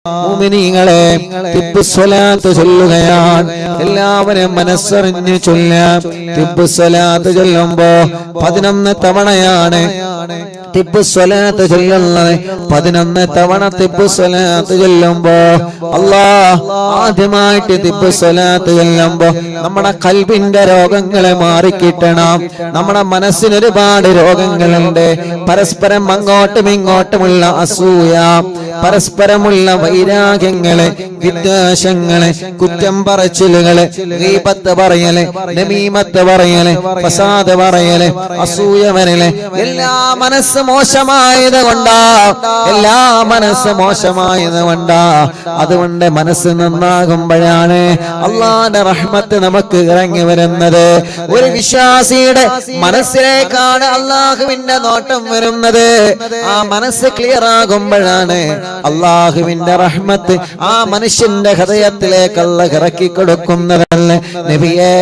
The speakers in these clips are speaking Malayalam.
മുഅ്മിനീങ്ങളെ തിബ്ബുസ്സലാത്ത് ചൊല്ലുകയാണ്. എല്ലാവരും മനസ്സറിഞ്ഞ് ചൊല്ലാം. തിബ്ബുസ്സലാത്ത് ചൊല്ലുമ്പോ 11 തവണയാണ് തിബ്ബുസ്സലാത്ത് ചൊല്ലുന്നത്. 11 തവണ തിബ്ബുസ്സലാത്ത് ചൊല്ലുമ്പോ ആദ്യമായിട്ട് തിബ്ബുസ്സലാത്ത് ചൊല്ലുമ്പോ നമ്മുടെ ഖൽബിന്റെ രോഗങ്ങളെ മാറിക്കിട്ടണം. നമ്മുടെ മനസ്സിന് ഒരുപാട് രോഗങ്ങളുണ്ട്. പരസ്പരം അങ്ങോട്ടും ഇങ്ങോട്ടുമുള്ള അസൂയ, പരസ്പരമുള്ള വൈരാഗ്യങ്ങള്, വിദ്വേഷങ്ങള്, കുറ്റം പറച്ചിലുകള്, ഗീബത്ത് പറയല്, നമീമത്ത് പറയല്, ഫസാദ് പറയല്, അസൂയ വരല്, എല്ലാ മനസ്സ് മോശമായത് കൊണ്ടാ. എല്ലാ മനസ്സ് മോശമായത് കൊണ്ടാ. അതുകൊണ്ട് മനസ്സ് നന്നാകുമ്പോഴാണ് അള്ളാന്റെ റഹ്മത്ത് നമുക്ക് ഇറങ്ങി വരുന്നത്. ഒരു വിശ്വാസിയുടെ മനസ്സിലേക്കാണ് അള്ളാഹുവിന്റെ നോട്ടം വരുന്നത്. ആ മനസ്സ് ക്ലിയർ ആകുമ്പോഴാണ് അള്ളാഹുവിന്റെ റഹ്മത്ത് ആ മനുഷ്യന്റെ ഹൃദയത്തിലേക്ക് അല്ലാഹു ഇറക്കി കൊടുക്കുന്നതല്ലേ. നബിയേ,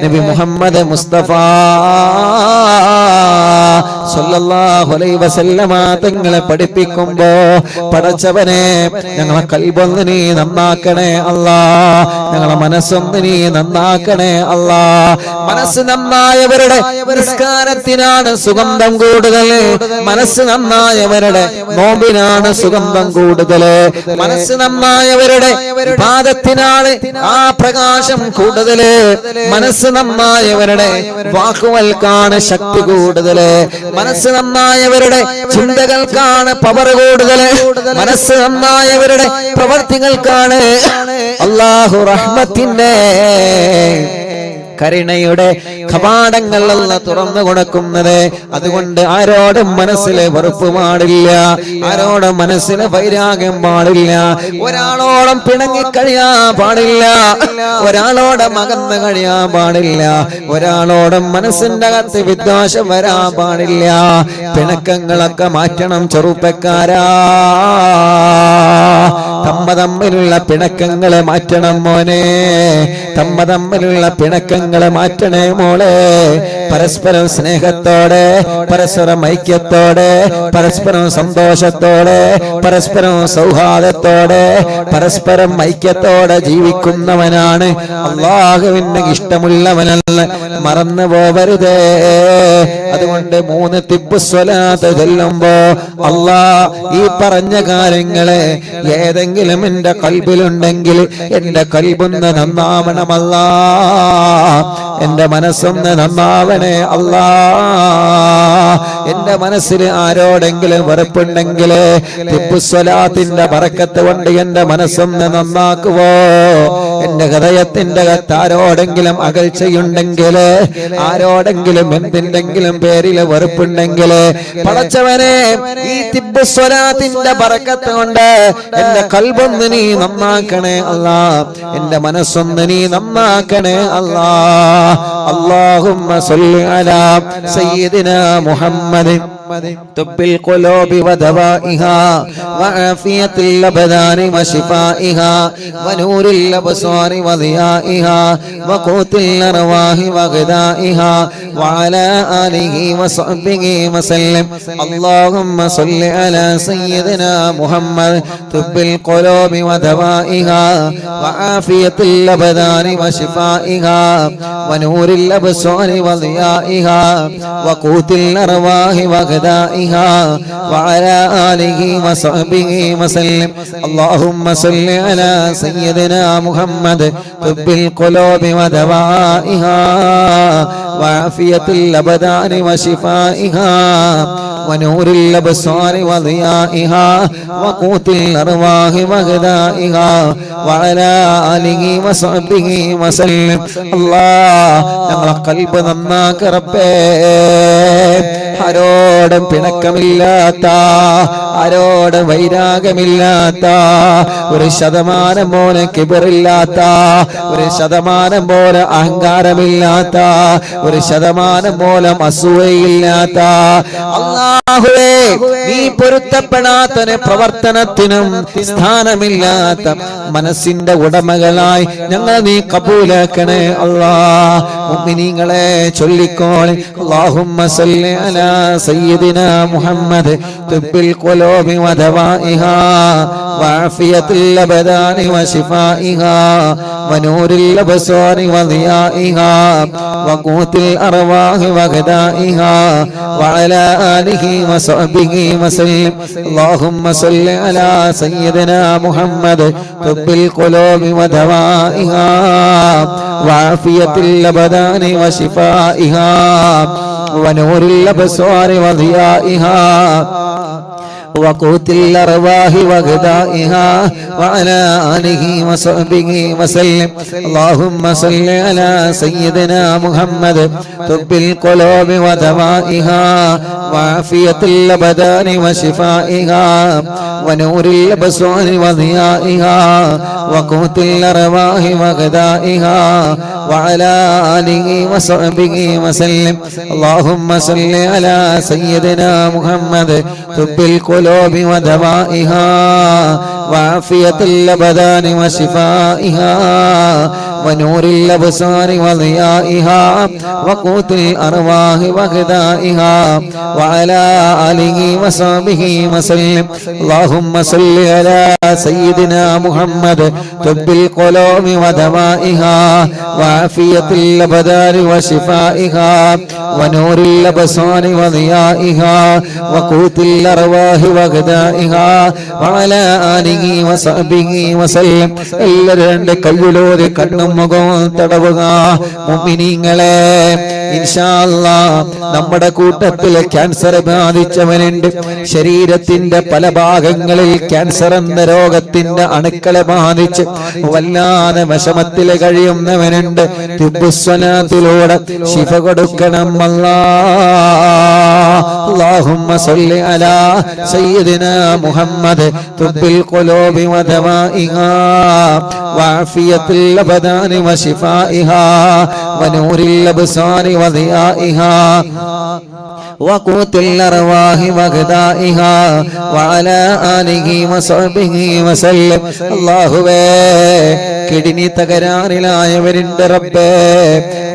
നബി മുഹമ്മദ് മുസ്തഫ സല്ലല്ലാഹു അലൈഹി വസല്ലമ തങ്ങളെ പഠിപ്പിക്കുമ്പോ, പടച്ചവനെ ഞങ്ങളെ ഖൽബൊന്ന് നീ നന്നാക്കണേ അല്ലാ, ഞങ്ങളെ മനസ്സൊന്ന് നീ നന്നാക്കണേ അല്ലാ. മനസ്സ് നന്നായവരുടെ നിസ്കാരത്തിനാണ് സുഗന്ധം കൂടുതൽ. മനസ്സ് നന്നായവരുടെ നോമ്പിനാണ് സുഗന്ധം കൂടുതൽ. മനസ്സ് നന്നായവരുടെ ഇബാദത്തിനാണ് ആ പ്രകാശം കൂടുതൽ. മനസ്സ് നന്നായവരുടെ വാക്കുകൾക്കാണ് ശക്തി കൂടുതൽ. മനസ്സ് നന്നായവരുടെ ചിന്തകൾക്കാണ് പവർ കൂടുതൽ. മനസ്സ് നന്നായവരുടെ പ്രവർത്തികൾക്കാണ് അല്ലാഹു റഹ്മത്തിന്റെ കരുണയുടെ കവാടങ്ങൾ അല്ലാഹു തുറന്നു കൊടുക്കുന്നത്. അതുകൊണ്ട് ആരോടും മനസ്സിലെ വെറുപ്പ് പാടില്ല, ആരോടും മനസ്സിലെ വൈരാഗ്യം പാടില്ല, ഒരാളോളം പിണങ്ങി കഴിയാൻ പാടില്ല, ഒരാളോടും അകന്ന് കഴിയാൻ പാടില്ല, ഒരാളോടും മനസ്സിന്റെ അകത്ത് വിദ്വേഷം വരാൻ പാടില്ല. പിണക്കങ്ങളൊക്കെ മാറ്റണം ചെറുപ്പക്കാരാ. തമ്മിലുള്ള പിണക്കങ്ങളെ മാറ്റണം മോനെ, തമ്മിലുള്ള പിണക്കങ്ങളെ മാറ്റണേ മോളെ. പരസ്പരം സ്നേഹത്തോടെ, പരസ്പരം ഐക്യത്തോടെ, പരസ്പരം സന്തോഷത്തോടെ, പരസ്പരം സൗഹാർദ്ദത്തോടെ, പരസ്പരം ഐക്യത്തോടെ ജീവിക്കുന്നവനാണ് അല്ലാഹുവിന് ഇഷ്ടമുള്ളവനല്ല. മറന്നു പോവരുതേ. അതുകൊണ്ട് 3 തിബ്ബുസ്സലാത്ത് ചൊല്ലുമ്പോ ഈ പറഞ്ഞ കാര്യങ്ങളെ ഏതെങ്കിലും എന്റെ ഖൽബിലുണ്ടെങ്കിൽ എന്റെ ഖൽബൊന്ന് നന്നാവണമല്ലാ, എന്റെ മനസ്സൊന്ന് നന്നാവണേ അല്ലാ. എന്റെ മനസ്സിൽ ആരോടെങ്കിലും വെറുപ്പുണ്ടെങ്കിൽ തിബ്ബുസ്സലാത്തിന്റെ ബറക്കത്ത് കൊണ്ട് എന്റെ മനസ്സൊന്ന് നന്നാക്കുവോ. എന്റെ ഹൃദയത്തിന്റെ അകത്ത് ആരോടെങ്കിലും അകൽച്ചയുണ്ടെങ്കിൽ, ആരോടെങ്കിലും എന്തിന്റെങ്കിലും പേരിൽ വെറുപ്പുണ്ടെങ്കിൽ, പടച്ചവനെ ഈ തിബ്ബുസ്സലാത്തിന്റെ ബറക്കത്ത് കൊണ്ട് എന്റെ ഖൽബൊന്ന് നീ നന്നാക്കണേ അല്ലാ, എന്റെ മനസ്സൊന്ന് നീ നന്നാക്കണേ അല്ലാ. അല്ലാഹുമ്മ സ്വല്ലി അലാ സയ്യിദിനാ മുഹമ്മദിൻ طب القلوب ودوائها وعافية الأبدان وشفائها ونور الأبصار وضيائها وقوت الأرواح وغذائها وعلى آله وصحبه وسلم. اللهم صل على سيدنا محمد طب القلوب ودوائها وعافية الأبدان وشفائها ونور الأبصار وضيائها وقوت الأرواح وغذائها وعلى آله وصحبه وسلم. اللهم صل على سيدنا محمد طب القلوب ودوائها وعافية الأبدان وشفائها ونور الأبصار وضيائها وقوت الأرواح وغذائها وعلى آله وصحبه وسلم. الله ഞങ്ങളെ ഖൽബ് നന്നാക്ക് റബ്ബേ. ആരോടും പിണക്കമില്ലാത്ത, ആരോടും വൈരാഗ്യമില്ലാത്ത, 1% പോലെ കിബറില്ലാത്ത, 1% പോലെ അഹങ്കാരമില്ലാത്ത, 1% പോലെ അസൂയയില്ലാത്ത അല്ലാഹുവേ, നീ പൊരുത്തപ്പെടാത്ത പ്രവർത്തനത്തിനും സ്ഥാനമില്ലാത്ത മനസ്സിന്റെ ഉടമകളായി ഞങ്ങൾ നീ കബൂലാക്കണേ അല്ലാ. മുഅ്മിനീങ്ങളെ ചൊല്ലിക്കോളി അല്ലാഹുമ്മ സല്ലി അലാ സയ്യിദിനാ മുഹമ്മദ് തുബ്ബിൽ ഖുലൂബി വദവാഇഹാ വഅഫിയത്തുൽ അബ്ദാനി വശിഫാഇഹാ വനൂരിൽ അബ്സാരി വദിയാഇഹാ വഖൂത്തിൽ അർവാഹി വഗദാഇഹാ വഅലാ ആലിഹി വസഹ്ബിഹി വസല്ലം അല്ലാഹുമ്മ സല്ലി അലാ സയ്യിദിനാ മുഹമ്മദ് തുബ്ബിൽ ഖുലൂബി വദവാഇഹാ വഅഫിയത്തുൽ അബ്ദാനി വശിഫാഇഹാ വനൂരിൽ അബ്സാരി വദിയാഇഹാ وقوت الأرواح وغذائها وعلى آله وصحبه وسلم اللهم صل على سيدنا محمد طب القلوب ودوائها وعافية الأبدان وشفائها ونور الأبصار وضيائها وقوت الأرواح وغذائها وعلى آله وصحبه وسلم اللهم صل على سيدنا محمد طب القلوب ودوائها وعافية الأبدان وشفائها ونور الأبصار وضيائها وقوت الأرواح وغذائها وعلى آله وصحبه وسلم اللهم صل على سيدنا محمد طب القلوب ودوائها وعافية الأبدان وشفائها ونور الأبصار وضيائها وقوت الأرواح وغذائها وعلى آله وصحبه وسلم എല്ലാവരുടെ കയ്യിലൂടെ കണ്ണും മുഖവും തടവുക മുഅ്മിനീങ്ങളെ ഇൻഷാ അല്ലാഹ് നമ്മുടെ കൂട്ടത്തിൽ ക്യാൻസർ ബാധിച്ചവനുണ്ട് ശരീരത്തിന്റെ പല ഭാഗങ്ങളിൽ ക്യാൻസർ എന്ന രോഗത്തിന്റെ അണുക്കളെ ബാധിച്ച് വല്ലാതെ വിഷമത്തിൽ കഴിയുന്നവനുണ്ട് തിബ്ബുസ്സലാത്തിലൂടെ ശിഫ കൊടുക്കണം അല്ലാഹുമ്മ സല്ലി അലാ സയ്യിദിനാ മുഹമ്മദ് തുബ്ബിൽ ഖുലൂബി വദവാഇഹാ വഅഫിയത്തുൽ അബ്ദാനി വശിഫാഇഹാ വനൂരിൽ അബ്സാരി വദിയാഇഹാ وقوت الأرواح وغذائها وعلى آله وصحبه وسلم അല്ലാഹുവേ കിഡ്നി തകരാറിലായവരുണ്ട് റബ്ബേ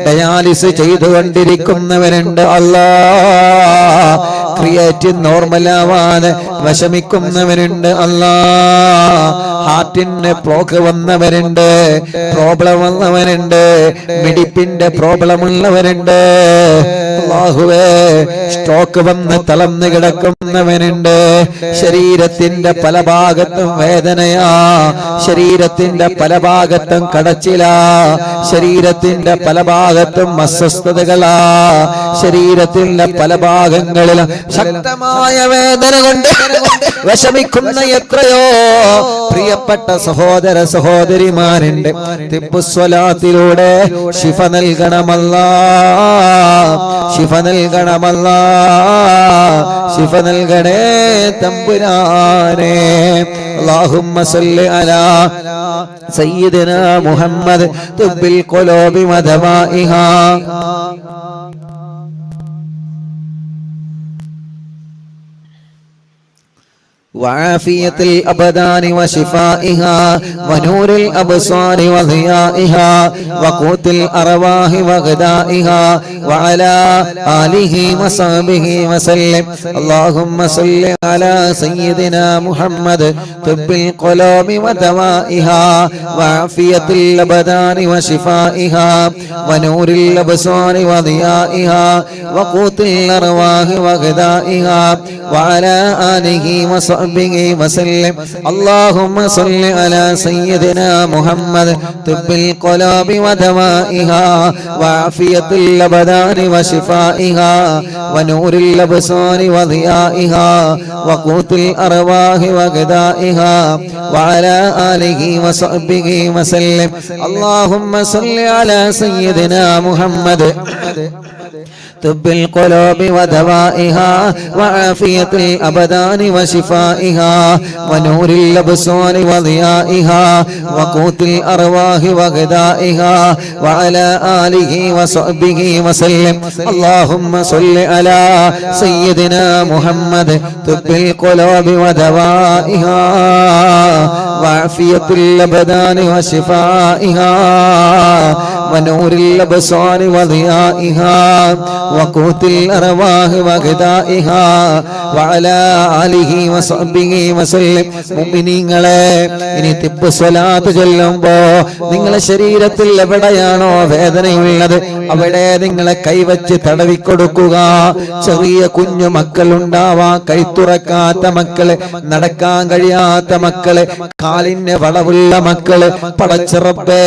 ഡയാലിസ് ചെയ്തുകൊണ്ടിരിക്കുന്നവരുണ്ട് അല്ലാഹ് ക്രിയേറ്റിൻ നോർമലാവാതെ വിഷമിക്കുന്നവരുണ്ട് അല്ലാഹ് ഹാർട്ടിന് ബ്ലോക്ക് വന്നവരുണ്ട് പ്രോബ്ലം വന്നവരുണ്ട് മിടിപ്പിന്റെ പ്രോബ്ലം ഉള്ളവരുണ്ട് അല്ലാഹുവേ സ്ട്രോക്ക് വന്ന് തളർന്നു കിടക്കുന്നവനുണ്ട് ശരീരത്തിന്റെ പല ഭാഗത്തും വേദനയാ ശരീരത്തിന്റെ പല ഭാഗത്തും കടച്ചിലാ ശരീരത്തിന്റെ പല ഭാഗത്തും അസ്വസ്ഥതകളാ ശരീരത്തിന്റെ പല ഭാഗങ്ങളിലും ശക്തമായ വേദന കൊണ്ട് വിഷമിക്കുന്ന എത്രയോ പ്രിയപ്പെട്ട സഹോദര സഹോദരിമാരുണ്ട് തിബ്ബുസ്വലാത്തിലൂടെ ശിഫ നൽകണമല്ലാഹ് ശിഫ നൽകണമല്ലാഹ് ശിഫ നൽകണേ തമ്പുരാനെ اللهم صل على سيدنا محمد طب القلوب ودوائها وعافية الأبدان وشفائها ونور الأبصار وضيائها وقوت الأرواح وغذائها وعلى آله وصحبه وسلم اللهم صل على سيدنا محمد طب القلوب ودوائها وعافية الأبدان وشفائها ونور الأبصار وضيائها وقوت الأرواح وغذائها وعلى آله وصحبه وسلم اللهم صل على سيدنا محمد طب القلوب ودوائها وعافية الأبدان وشفائها ونور الأبصار وضيائها وقوت الأرواح وغذائها وعلى آله وصحبه وسلم اللهم صل على سيدنا محمد طب القلوب ودوائها وعافية الأبدان وشفائها ونور الأبصار وضيائها وقوت الأرواح وغذائها وعلى آله وصحبه وسلم اللهم صل على سيدنا محمد طب القلوب ودوائها وعافية الأبدان وشفائها ونور الأبصار وضيائها وقوت الأرواح وغذائها وعلى آله وصحبه وسلم. മുഅ്മിനീങ്ങളെ, ഇനി തിബ്ബ് സ്വലാത്ത് ചൊല്ലുമ്പോ നിങ്ങളെ ശരീരത്തിൽ എവിടെയാണോ വേദനയുള്ളത് അവിടെ നിങ്ങളെ കൈവച്ച് തടവിക്കൊടുക്കുക. ചെറിയ കുഞ്ഞു മക്കളുണ്ടാവാം, കൈത്തുറക്കാത്ത മക്കള്, നടക്കാൻ കഴിയാത്ത മക്കള്, കാലിന് വളവുള്ള മക്കള്, പടച്ചിറപ്പേ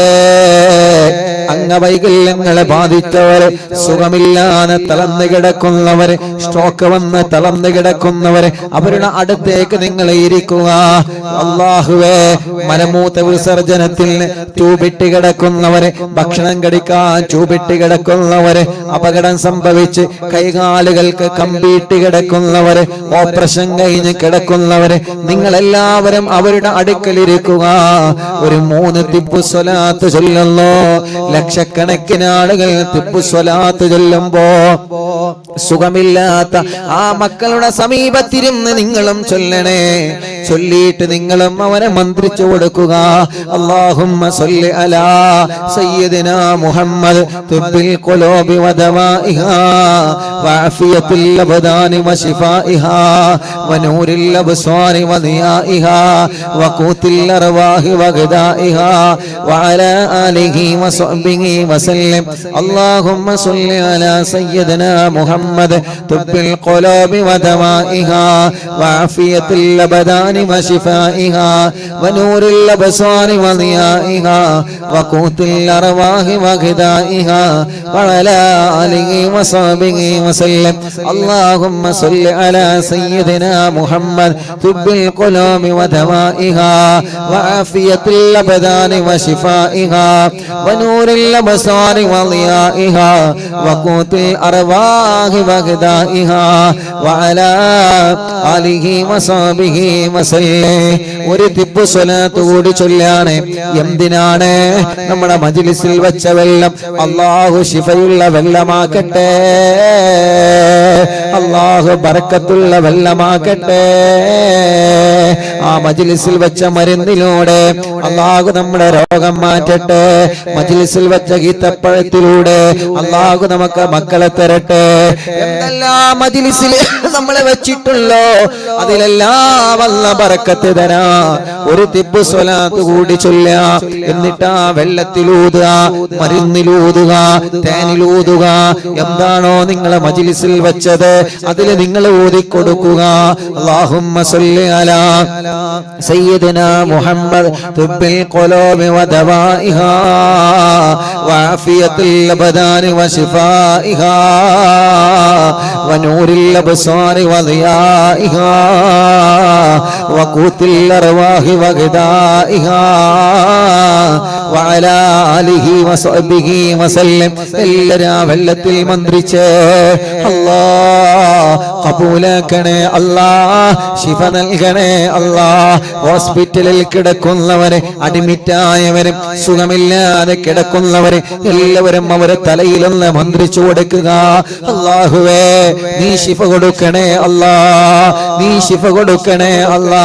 അംഗവൈകല്യങ്ങളെ ബാധിച്ചവര്, സുഖമില്ലാതെ തളർന്നു കിടക്കുന്നവര്, സ്ട്രോക്ക് വന്ന് തളർന്നു കിടക്കുന്നവര്, അവരുടെ അടുത്തേക്ക് നിങ്ങൾ ഇരിക്കുക. അല്ലാഹുവേ, മലമൂത്ര വിസർജനത്തിൽ ചൂപിട്ട് കിടക്കുന്നവര്, ഭക്ഷണം കഴിക്കാൻ ചൂപിട്ട് കിടക്കുന്നവര്, അപകടം സംഭവിച്ച് കൈകാലുകൾക്ക് കമ്പിയിട്ട് കിടക്കുന്നവര്, ഓപ്പറേഷൻ കഴിഞ്ഞ് കിടക്കുന്നവര്, നിങ്ങളെല്ലാവരും അവരുടെ അടുക്കലിരിക്കുക. ഒരു 3 തിബ്ബ് സ്വലാത്ത് ചൊല്ലുന്നു. ലക്ഷക്കണക്കിന് ആളുകൾ തിബ്ബ് സ്വലാത്ത് ചൊല്ലുമ്പോ സുഖമില്ലാത്ത ആ മക്കളുടെ സമീപത്തിരുന്ന് നിങ്ങളും ചൊല്ലണേ. ചൊല്ലിയിട്ട് നിങ്ങളും അവനെ മന്ത്രിച്ചു കൊടുക്കുക. അല്ലാഹുമ്മ സ്വല്ലി അലാ സയ്യിദിനാ മുഹമ്മദ് തിബ്ബിൽ ഖുലൂബി വദവാഇഹാ വഅഫിയത്തിൽ അബ്ദാനി വശിഫാഇഹാ വനൂരിൽ അബ്സാരി വദിയാഇഹാ വഖൂത്തിൽ അർവാഹി വഗദാഇഹാ വഅലാ ആലിഹി വസഹ്ബിഹി വസല്ലം. അല്ലാഹുമ്മ സ്വല്ലി അലാ സയ്യിദിനാ മുഹമ്മദ് തിബ്ബിൽ ഖുലൂബി വദവാഇഹാ വഅഫിയത്തിൽ അബ്ദാനി وشفائها ونور الأبصار وضيائها وقوت الأرواح وغذائها وعلى آله وصحبه وسلم. اللهم صل على سيدنا محمد طب القلوب ودوائها وعافية الأبدان وشفائها ونور الأبصار وضيائها وقوت الأرواح وغذائها وعلى آله وصحبه وسلم. ഒരു തിബ്ബ് സ്വലാത്ത് കൂടി ചൊല്ലാണ്. എന്തിനാണ്? നമ്മുടെ മജ്ലിസിൽ വെച്ച വെള്ളം അല്ലാഹു ശിഫയുള്ള വെള്ളമാക്കട്ടെ, അല്ലാഹു ബർക്കത്തുള്ള വെള്ളമാക്കട്ടെ. ആ മജ്ലിസിൽ വെച്ച മരുന്നിലൂടെ അല്ലാഹു നമ്മുടെ രോഗം മാറ്റട്ടെ. മജ്ലിസിൽ വെച്ച ഈത്തപ്പഴത്തിലൂടെ അല്ലാഹു നമുക്ക് മക്കളെ തരട്ടെ. എന്തെല്ലാം മജ്ലിസിൽ നമ്മളെ വെച്ചിട്ടുള്ളോ അതിലെല്ലാം അല്ലാഹു ബർക്കത്ത് തരാ. ഒരു തിബ്ബ് സ്വലാത്ത് കൂടി ചൊല്ലുക. എന്നിട്ട് ആ വെള്ളത്തിലൂതുക, മരുന്നിലൂതുക, തേനിലൂതുക. എന്താണോ നിങ്ങളെ മജ്ലിസിൽ വെച്ചത് അതിൽ നിങ്ങൾ ഊതിക്കൊടുക്കുക. അല്ലാഹുമ്മ സ്വല്ലി അലാ സയ്യിദിനാ മുഹമ്മദ് തിബ്ബിൽ ഖുലൂബി വദവാഇഹാ വഅഫിയത്തിൽ അബ്ദാനി വശിഫാഇഹാ വനൂരിൽ അബ്സാരി വദിയാഇഹാ وقوت الأرواح وغذائها وعلى آله وصحبه وسلم. എല്ലാവരും ആ വെള്ളത്തിൽ മന്ത്രിച്ച് അല്ലാഹ് കബൂലാക്കണേ, അല്ലാഹ് ശിഫ നൽകണേ, അല്ലാഹ് ഹോസ്പിറ്റലിൽ കിടക്കുന്നവരെ, അഡ്മിറ്റായവരും സുഖമില്ലാതെ കിടക്കുന്നവരെ എല്ലാവരും അവരെ തലയിലൊന്ന് മന്ത്രിച്ചു കൊടുക്കുക. അല്ലാഹുവേ, നീ ശിഫ കൊടുക്കണേ അല്ലാഹ്, നീ ശിഫ കൊടുക്കണേ അല്ലാഹ്,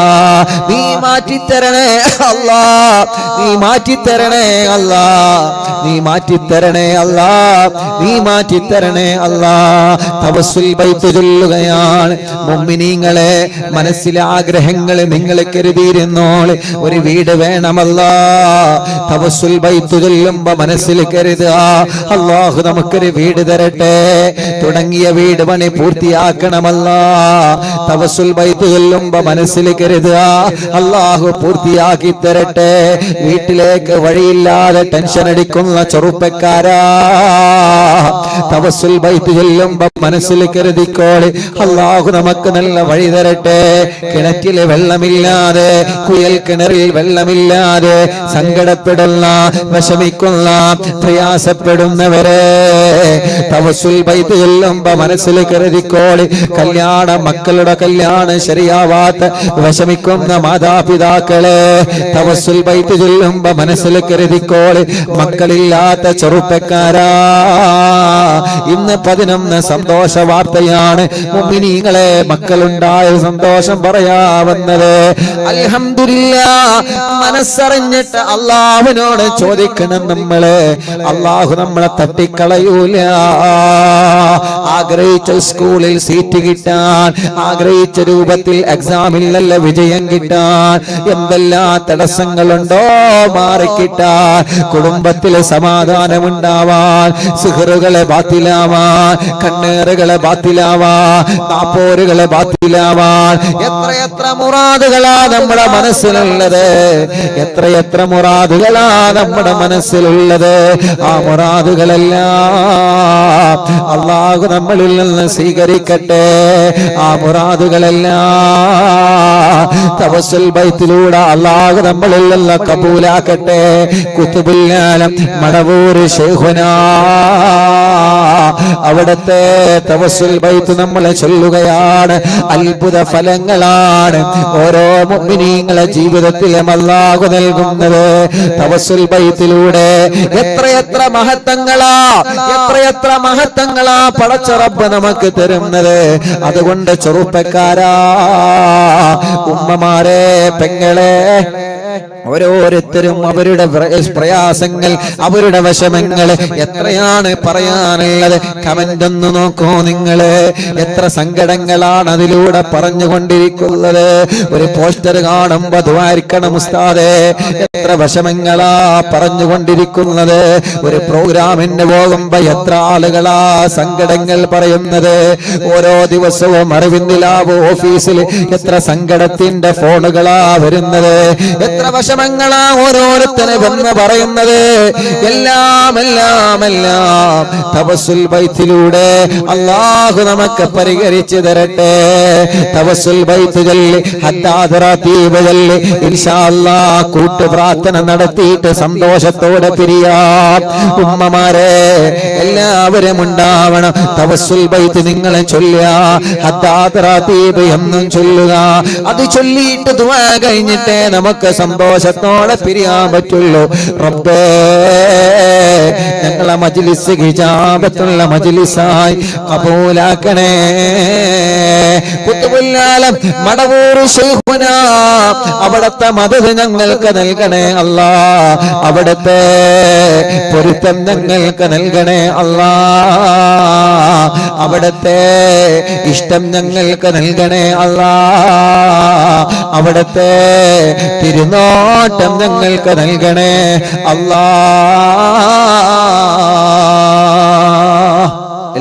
നീ മാറ്റിത്തരണേ അല്ലാഹ്, നീ മാറ്റിത്തരണേ അല്ലാഹ്, നീ മാറ്റിത്തരണേ അല്ലാഹ്, നീ മാറ്റിത്തരണേ അല്ലാഹ്. തവസ്സുൽ ബൈത്ത് ചൊല്ലുകയാണ്. മുഅ്മിനീങ്ങളെ, മനസ്സിലെ ആഗ്രഹങ്ങൾ നിങ്ങൾ കരുതിയിരുന്നോളെ. ഒരു വീട് വേണമല്ലാഹ്. തവസ്സുൽ ബൈത്ത് ചൊല്ലുമ്പോ മനസ്സിൽ കരുതുക, അല്ലാഹു നമുക്കൊരു വീട് തരട്ടെ. തുടങ്ങിയ വീട് പണി പൂർത്തിയാക്കണമല്ലാഹ്. തവസ്സുൽ ബൈത്ത് ചൊല്ലുമ്പോ മനസ്സിൽ കരുതുക, അല്ലാഹു പൂർത്തിയാക്കി തരട്ടെ. വീട്ടിലേക്ക് വഴിയില്ലാതെ ടെൻഷൻ അടിക്കുന്ന ചെറുപ്പക്കാരാ, തവസ്സുൽ ബൈത്ത് ചൊല്ലുമ്പോ മനസ്സിൽ കരുതിക്കോളെ, അല്ലാഹു നമുക്ക് നല്ല വഴി തരട്ടെ. കിണറ്റില് വെള്ളമില്ലാതെ, കുയൽ കിണറിൽ വെള്ളമില്ലാതെ സങ്കടപ്പെടുന്ന, വിഷമിക്കുന്ന, പ്രയാസപ്പെടുന്നവരെ തവസ്സുൽ ബൈത്ത് ചൊല്ലുമ്പോ മനസ്സിൽ കരുതിക്കോളെ. മക്കളുടെ കല്യാണം ശരിയാവാത്ത വിഷമിക്കുന്ന മാതാപിതാക്കളെ തവസ്സുൽ ബൈത്ത് ചൊല്ലുമ്പോ മനസ്സിൽ കരുതിക്കോളെ. മക്കളില്ലാത്ത ചെറുപ്പക്കാരാ, ഇന്ന് 11 സന്തോഷ വാർത്തയാണ്. മുഅ്മിനീങ്ങളെ മക്കളുണ്ടായ സന്തോഷം പറയാവുന്നത്. അൽഹംദുലില്ലാഹ് മനസ്സറിഞ്ഞിട്ട് അല്ലാഹുവിനോട് ചോദിക്കണം നമ്മള്. അല്ലാഹു നമ്മളെ തട്ടിക്കളയൂല. ആഗ്രഹിച്ച സ്കൂളിൽ സീറ്റ് കിട്ടാൻ, ആഗ്രഹിച്ച രൂപത്തിൽ എക്സാമിൽ നല്ല വിജയം കിട്ടാൻ എന്തെല്ലാം തടസ്സങ്ങളുണ്ടോ മാറിക്കിട്ടാൻ, കുടുംബത്തിൽ സമാധാനമുണ്ടാവാൻ, സിഹറുകളെ ബാത്തിലാവാൻ, കണ്ണേറുകളെ ബാത്തിലാവാൻ, താപ്പോരുകളെ ബാത്തിലാവാൻ എത്രയെത്ര മുറാദുകളാ നമ്മുടെ മനസ്സിലുള്ളത്. എത്രയെത്ര മുറാദുകളാ നമ്മുടെ മനസ്സിലുള്ളത്. ആ മുറാദുകളെല്ലാം അല്ലാഹു നമ്മളിൽ നിന്ന് സ്വീകരിക്കട്ടെ. ആ മുറാദുകളെല്ലാം തവസ്സുൽ ബൈത്തിലൂടെ അല്ലാഹു നമ്മളിൽ നിന്ന് കബൂലാക്കട്ടെ. ഖുതുബുൽ ആലം മടവൂർ ശൈഖുനാ അവിടത്തെ തവസ്സുൽ ബൈത്ത് നമ്മൾ ചൊല്ലുകയാണ്. അത്ഭുത ഫലങ്ങളാണ് ഓരോ മുഅ്മിനീങ്ങളെ ജീവിതത്തിലും അല്ലാഹു നൽകുന്നത് തവസ്സുൽ ബൈത്തിലൂടെ. എത്രയെത്ര മഹത്വങ്ങളാ, എത്രയെത്ര മഹത്വങ്ങളാ പടച്ച റബ്ബ് നമുക്ക് തരുന്നത്. അതുകൊണ്ട് ചെറുപ്പക്കാരാ, ഉമ്മമാരെ, പെങ്ങളെ, ഓരോരുത്തരും അവരുടെ പ്രയാസങ്ങൾ, അവരുടെ വിഷമങ്ങൾ എത്രയാണ് പറയാനുള്ളത്. കമന്റ് ഒന്ന് നോക്കൂ നിങ്ങള്. എത്ര സങ്കടങ്ങളാണ് അതിലൂടെ പറഞ്ഞുകൊണ്ടിരിക്കുന്നത്. ഒരു പോസ്റ്റർ കാണുമ്പോ ദ്വാരിക്കണം ഉസ്താദേ, എത്ര വിഷമങ്ങളാ പറഞ്ഞുകൊണ്ടിരിക്കുന്നത്. ഒരു പ്രോഗ്രാമിന് പോകുമ്പോ എത്ര ആളുകളാ സങ്കടങ്ങൾ പറയുന്നത്. ഓരോ ദിവസവും അറിവിന്ദിലാവ് ഓഫീസിൽ എത്ര സങ്കടത്തിന്റെ ഫോണുകളാ വരുന്നത്. എത്ര വിഷമങ്ങളാ ഓരോരുത്തരും എന്ന് പറയുന്നത്. എല്ലാം എല്ലാം എല്ലാം തവസ്സുൽ ബൈത്തിലൂടെ അല്ലാഹു നമുക്ക് പരിഹരിച്ചു തരട്ടെ. തവസ്സുൽ ബൈത്ത് ചൊല്ലി ഹദ്ദാദ് റതീബ് ചൊല്ലി ഇൻഷാ അല്ലാഹ് കൂട്ടു പ്രാർത്ഥന നടത്തിയിട്ട് സന്തോഷത്തോടെ പിരിയാം. ഉമ്മമാരെ എല്ലാവരും ഉണ്ടാവണം. തവസ്സുൽ ബൈത്ത് നിങ്ങളെ ചൊല്ലുക, ഹദ്ദാദ് റതീബ് എന്നും ചൊല്ലുക. അത് ചൊല്ലിയിട്ട് ദുആ കഴിഞ്ഞിട്ടേ നമുക്ക് സന്തോഷത്തോടെ പിരിയാൻ പറ്റുള്ളൂ. റബ്ബേ, ഞങ്ങളെ മജ്ലിസ് ഇജാബത്തുള്ള മജ്ലിസായി കബൂലാക്കണേ. ഖുതുബുൽ ആലം മടവൂർ ശൈഖുനാ അവിടുത്തെ മദദ് ഞങ്ങൾക്ക് നൽകണേ അല്ലാ. അവിടുത്തെ പൊരുത്തം ഞങ്ങൾക്ക് നൽകണേ അല്ലാ. അവിടുത്തെ ഇഷ്ടം ഞങ്ങൾക്ക് നൽകണേ അല്ലാ. അവിടുത്തെ തിരുനോട്ടം ഞങ്ങൾക്ക് നൽകണേ അല്ലാ.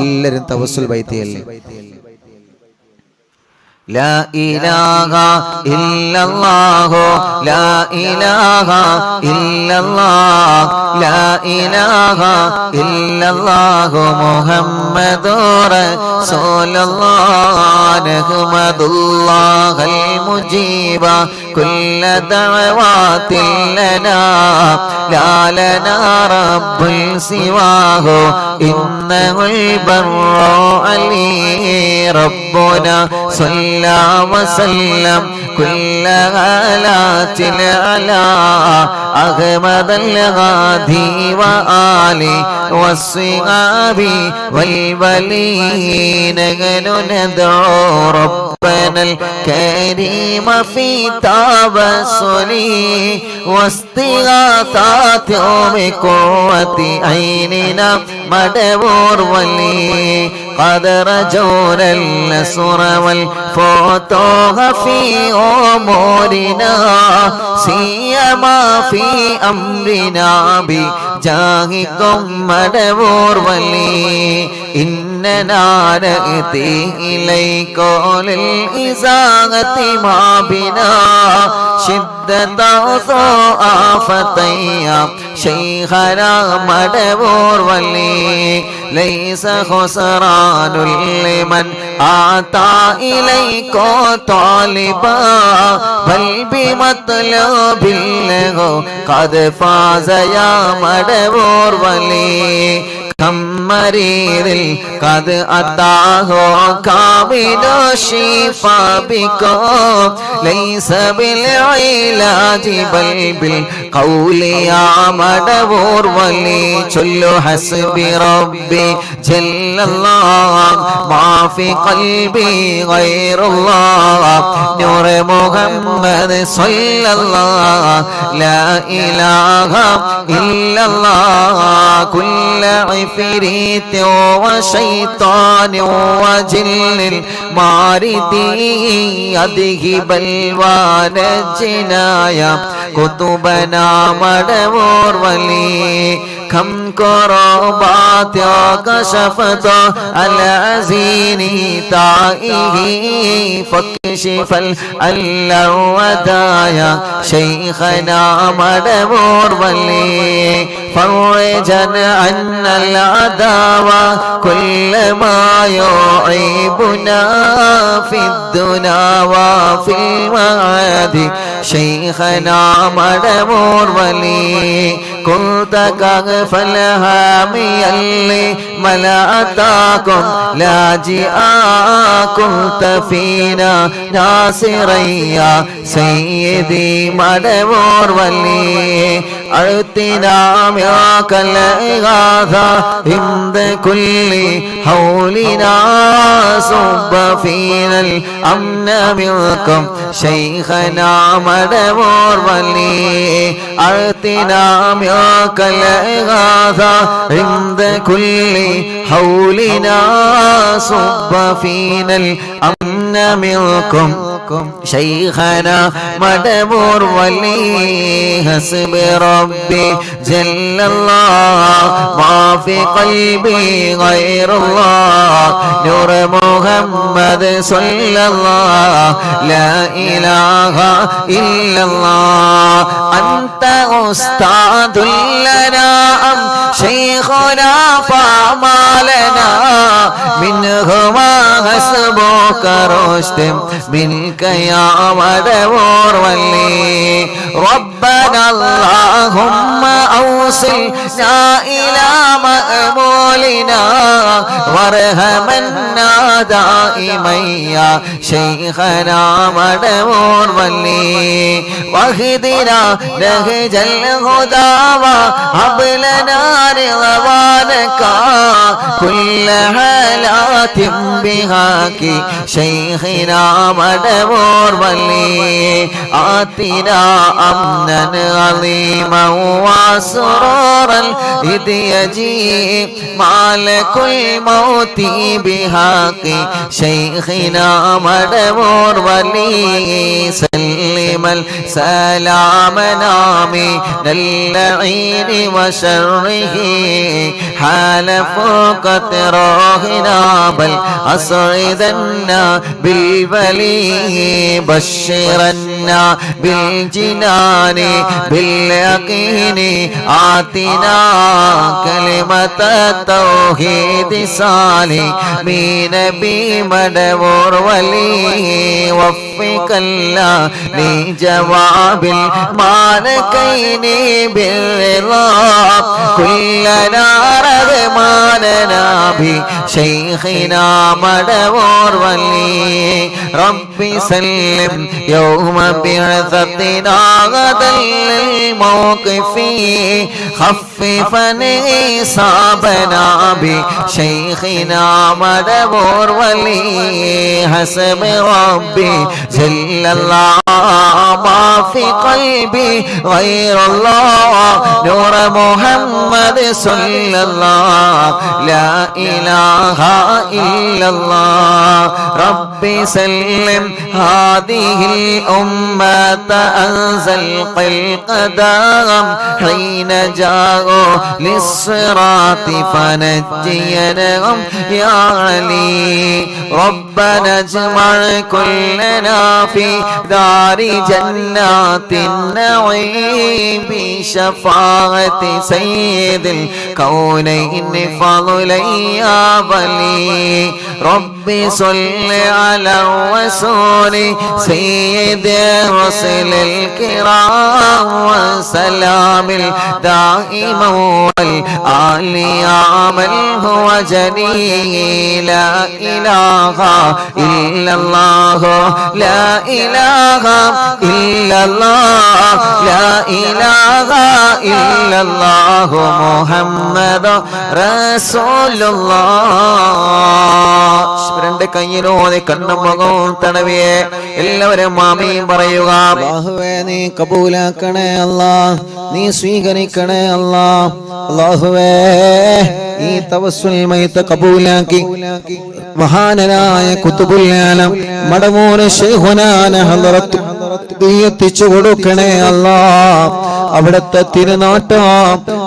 എല്ലാരും തവസ്സുൽ ബൈത്തിയല്ലേ. لا إله إلا الله لا إله إلا الله لا إله إلا الله محمد رسول الله نحمد الله المجيب كل دعوات لنا لا لنا رب سواه إنه البر علي ربنا صلى وسلم كل آلات على أحمد الغادي وآله والصحاب والولين ندعو ربنا الكريم في توسلي واستغاثات بقوة عيننا مدبور ولي قد رجونا النصر والفتوح في أمورنا سيما في أمرنا بجاهكم مدبور ولي إننا نأتي إليك للإزاغة ما بنا شدة ضعفتيا شيخنا مدبور ولي ليس خسران لمن آتى إليك طالبا بل بمطلب له قد فاز يا مدبور ولي مريض قد أتاه كامل الشفاء بكم ليس بالعلاج بل بالقول يا مدبور ولي جل حسبي ربي جل الله ما في قلبي غير الله نور محمد صلى الله لا إله إلا الله كل عفريت وشيطان وجن المارد يذهب الوان الجنايا كتبنا مدبور ولي كم كربات كشفت العزين تائه فاكشف الودايا شيخنا مدبور ولي فرجا عن العداوة كل ما يعيبنا في الدنا وفي المعاد شيخنا مدبور ولي كنت كغف الهامي اللي ملأتاكم لاجئا كنت فينا ناصريا سيدي مدبور ولي أعطنا معك الإغاثة عند كل حولنا صب فينا الأمن منكم شيخنا مدبور ولي أعطنا معك الإغاثة عند كل حولنا صب فينا الأمن منكم شيخنا مدبور ولي حسب ربي جل الله ما في قلبي غير الله نور محمد صلى الله لا إله إلا الله أنت أستاذ لنا أم شيخنا فما لنا منهما حسبك رشد منك يا مدبور ولي ربنا اللهم أوصلنا إلى مأمولنا وارحمنا دائما يا شيخنا مدبور ولي واهدنا نهج الهدى وهب لنا رضوانك كل حالات بهاك شيخنا مدبور ولي آتنا أمنا عظيما وسرورا إذ يجيء مالك الموت بحق شيخنا مدبور ولي سلم السلام نامي اللعين وشره حال فوق تراهنا بل أسعدنا بالولي بشرنا بالجنان باليقين آتنا كلمة التوحيد سالمين بمدبور ولي وفق الله لجواب المالكين بالرضا كلنا رغماننا بشيخنا مدبور ولي ربي سلم يوم بعثتنا غدا للموقف خففا إصابنا بشيخنا مدبور ولي حسب ربي جل الله ما في قلبي غير الله نور محمد صلى الله لا إله إلا الله ربي سلم هذه الأمة أنزل القدم حين جاءوا للصراط فنجينهم يا علي ربنا اجمع كلنا في دار جنات النعيم بشفاعة سيد الكونين فضلا يا ولي ربي صل على الرسول سيد الرسل الكرام والسلام الدائم والآل يا من هو جليل لا إله إلا الله لا إله إلا الله لا إله إلا الله محمد رسول الله രണ്ട് കയ്യിലോടെ കണ്ണും മുഖവും തടവിയെ എല്ലാവരും ആമീൻ പറയുക. അല്ലാഹുവേ നീ കബൂലാക്കണേ അല്ലാഹ്, നീ സ്വീകരിക്കണേ അല്ലാഹ്. അല്ലാഹുവേ ഈ തവസ്സുൽ മൈത കബൂലാക്കി മഹാനായ ഖുതുബുൽ ആലം മടമൂന് ശൈഖുനാന ഹളറത്ത് എത്തിച്ചു കൊടുക്കണേ അല്ലാഹ്. അവിടുത്തെ തിരുനാട്ടം